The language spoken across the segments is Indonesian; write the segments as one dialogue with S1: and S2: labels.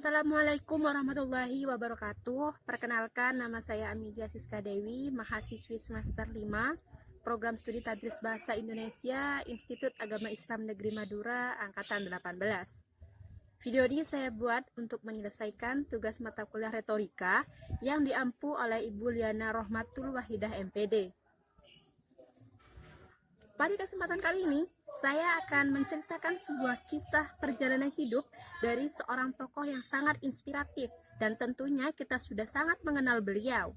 S1: Assalamualaikum warahmatullahi wabarakatuh. Perkenalkan, nama saya Amelia Siska Dewi, mahasiswi semester 5, Program Studi Tadris Bahasa Indonesia, Institut Agama Islam Negeri Madura, Angkatan 18. Video ini saya buat untuk menyelesaikan tugas mata kuliah retorika yang diampu oleh Ibu Liana Rohmatul Wahidah MPD. Pada kesempatan kali ini, saya akan menceritakan sebuah kisah perjalanan hidup dari seorang tokoh yang sangat inspiratif dan tentunya kita sudah sangat mengenal beliau.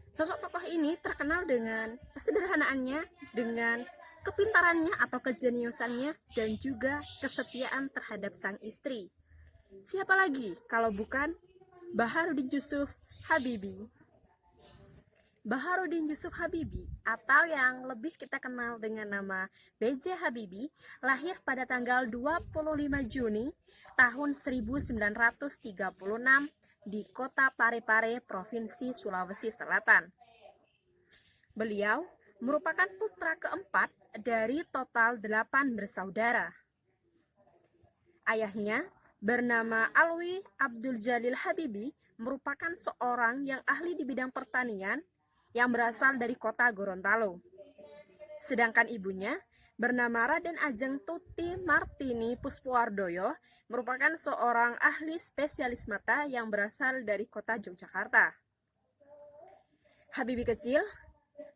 S1: Sosok tokoh ini terkenal dengan kesederhanaannya, dengan kepintarannya atau kejeniusannya, dan juga kesetiaan terhadap sang istri. Siapa lagi kalau bukan Baharudin Yusuf Habibie. Baharudin Yusuf Habibie atau yang lebih kita kenal dengan nama B.J. Habibie lahir pada tanggal 25 Juni tahun 1936 di kota Parepare, Provinsi Sulawesi Selatan. Beliau merupakan putra keempat dari total 8 bersaudara. Ayahnya bernama Alwi Abdul Jalil Habibie merupakan seorang yang ahli di bidang pertanian yang berasal dari kota Gorontalo. Sedangkan ibunya bernama Raden Ajeng Tuti Martini Puspowardoyo merupakan seorang ahli spesialis mata yang berasal dari kota Yogyakarta. Habibie kecil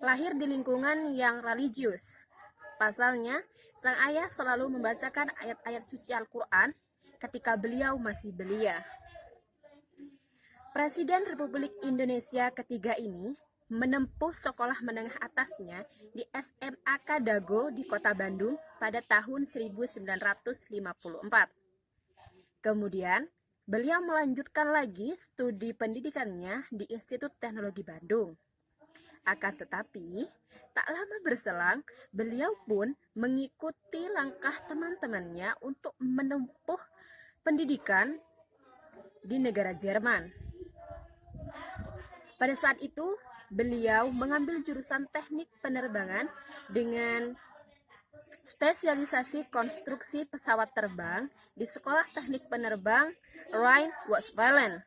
S1: lahir di lingkungan yang religius. Pasalnya, sang ayah selalu membacakan ayat-ayat suci Al-Quran ketika beliau masih belia. Presiden Republik Indonesia ketiga ini menempuh sekolah menengah atasnya di SMA Kadago di Kota Bandung pada tahun 1954. Kemudian, beliau melanjutkan lagi studi pendidikannya di Institut Teknologi Bandung. Akan tetapi, tak lama berselang, beliau pun mengikuti langkah teman-temannya untuk menempuh pendidikan di negara Jerman. Pada saat itu, beliau mengambil jurusan teknik penerbangan dengan spesialisasi konstruksi pesawat terbang di Sekolah Teknik Penerbang Rhine-Westphalen.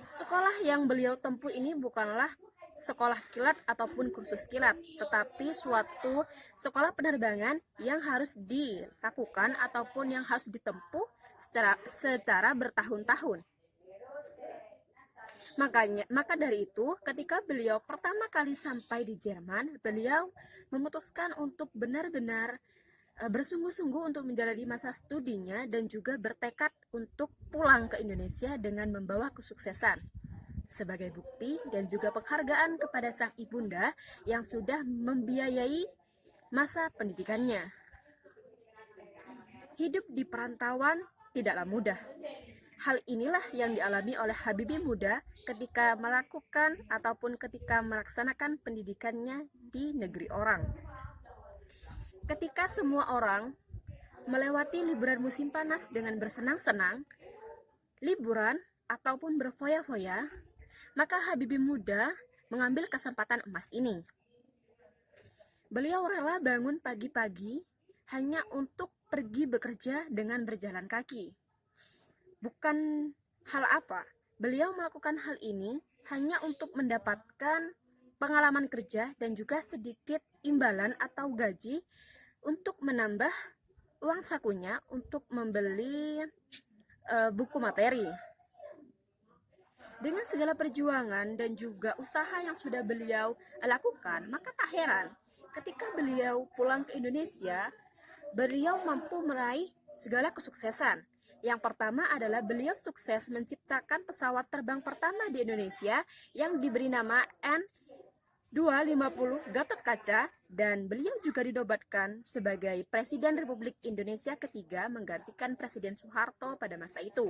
S1: Sekolah yang beliau tempuh ini bukanlah sekolah kilat ataupun kursus kilat, tetapi suatu sekolah penerbangan yang harus dilakukan ataupun yang harus ditempuh secara bertahun-tahun. Maka dari itu, ketika beliau pertama kali sampai di Jerman, beliau memutuskan untuk benar-benar bersungguh-sungguh untuk menjalani masa studinya dan juga bertekad untuk pulang ke Indonesia dengan membawa kesuksesan. Sebagai bukti dan juga penghargaan kepada sang ibunda yang sudah membiayai masa pendidikannya. Hidup di perantauan tidaklah mudah. Hal inilah yang dialami oleh Habibie muda ketika melakukan ataupun ketika melaksanakan pendidikannya di negeri orang. Ketika semua orang melewati liburan musim panas dengan bersenang-senang, liburan ataupun berfoya-foya, maka Habibie muda mengambil kesempatan emas ini. Beliau rela bangun pagi-pagi hanya untuk pergi bekerja dengan berjalan kaki. Bukan hal apa, beliau melakukan hal ini hanya untuk mendapatkan pengalaman kerja dan juga sedikit imbalan atau gaji untuk menambah uang sakunya untuk membeli buku materi. Dengan segala perjuangan dan juga usaha yang sudah beliau lakukan, maka tak heran ketika beliau pulang ke Indonesia, beliau mampu meraih segala kesuksesan. Yang pertama adalah beliau sukses menciptakan pesawat terbang pertama di Indonesia yang diberi nama N250 Gatot-Kaca, dan beliau juga dinobatkan sebagai Presiden Republik Indonesia ketiga menggantikan Presiden Soeharto pada masa itu.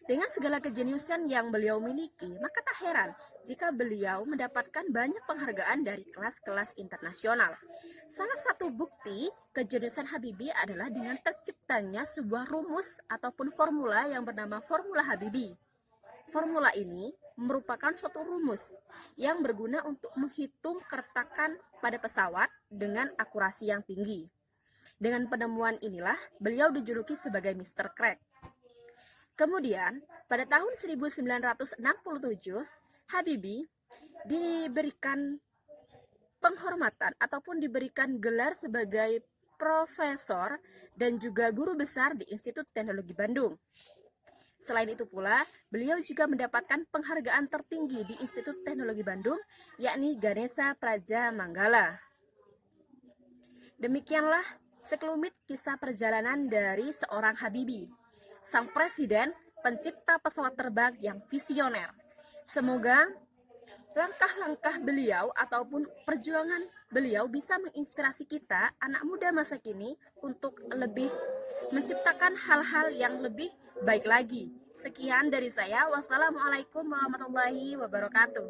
S1: Dengan segala kejeniusan yang beliau miliki, maka tak heran jika beliau mendapatkan banyak penghargaan dari kelas-kelas internasional. Salah satu bukti kejeniusan Habibie adalah dengan terciptanya sebuah rumus ataupun formula yang bernama Formula Habibie. Formula ini merupakan suatu rumus yang berguna untuk menghitung keretakan pada pesawat dengan akurasi yang tinggi. Dengan penemuan inilah, beliau dijuluki sebagai Mr. Crack. Kemudian, pada tahun 1967, Habibie diberikan penghormatan ataupun diberikan gelar sebagai profesor dan juga guru besar di Institut Teknologi Bandung. Selain itu pula, beliau juga mendapatkan penghargaan tertinggi di Institut Teknologi Bandung, yakni Ganesha Praja Manggala. Demikianlah sekelumit kisah perjalanan dari seorang Habibie, sang presiden pencipta pesawat terbang yang visioner. Semoga langkah-langkah beliau ataupun perjuangan beliau bisa menginspirasi kita, anak muda masa kini, untuk lebih menciptakan hal-hal yang lebih baik lagi. Sekian dari saya. Wassalamualaikum warahmatullahi wabarakatuh.